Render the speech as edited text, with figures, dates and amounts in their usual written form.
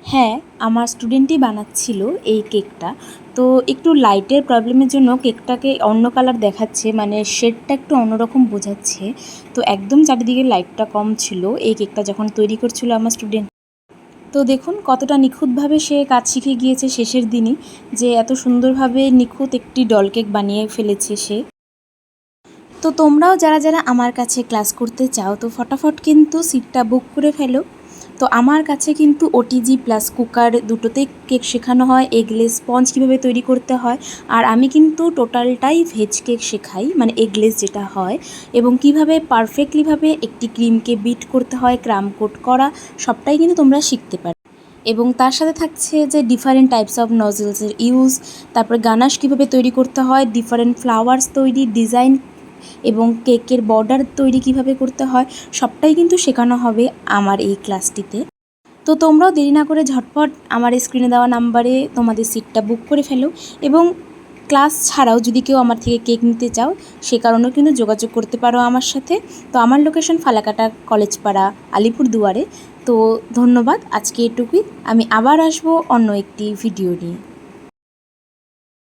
হ্যাঁ, আমার স্টুডেন্টই বানাচ্ছিল এই কেকটা। তো একটু লাইটের প্রবলেমের জন্য কেকটাকে অন্য কালার দেখাচ্ছে, মানে শেডটা একটু অন্যরকম বোঝাচ্ছে। তো একদম চারিদিকে লাইটটা কম ছিল এই কেকটা যখন তৈরি করছিল আমার স্টুডেন্ট। তো দেখুন কতটা নিখুঁতভাবে সে কাজ শিখে গিয়েছে শেষের দিনই, যে এত সুন্দরভাবে নিখুঁত একটি ডল কেক বানিয়ে ফেলেছে সে। তো তোমরাও যারা যারা আমার কাছে ক্লাস করতে চাও তো ফটাফট কিন্তু সিটটা বুক করে ফেলো। তো আমার কাছে কিন্তু ওটিজি প্লাস কুকার দুটোতেই কেক শেখানো হয়, এগলেস স্পঞ্জ কীভাবে তৈরি করতে হয়। আর আমি কিন্তু টোটালটাই ভেজ কেক শেখাই, মানে এগলেস যেটা হয়, এবং কিভাবে পারফেক্টলিভাবে একটি ক্রিমকে বিট করতে হয়, ক্রাম কোট করা, সবটাই কিন্তু তোমরা শিখতে পারো। এবং তার সাথে থাকছে যে ডিফারেন্ট টাইপস অফ নজলসের ইউজ, তারপরে গানাশ কীভাবে তৈরি করতে হয়, ডিফারেন্ট ফ্লাওয়ার্স তৈরি, ডিজাইন এবং কেকের বর্ডার তৈরি কিভাবে করতে হয়, সবটাই কিন্তু শেখানো হবে আমার এই ক্লাসটিতে। তো তোমরাও দেরি না করে ঝটপট আমার এই স্ক্রিনে দেওয়া নাম্বারে তোমাদের সিটটা বুক করে ফেলো। এবং ক্লাস ছাড়াও যদি কেউ আমার থেকে কেক নিতে চাও সে কারণেও কিন্তু যোগাযোগ করতে পারো আমার সাথে। তো আমার লোকেশন ফালাকাটা কলেজপাড়া, আলিপুরদুয়ারে। তো ধন্যবাদ, আজকে এটুকুই। আমি আবার আসবো অন্য একটি ভিডিও নিয়ে।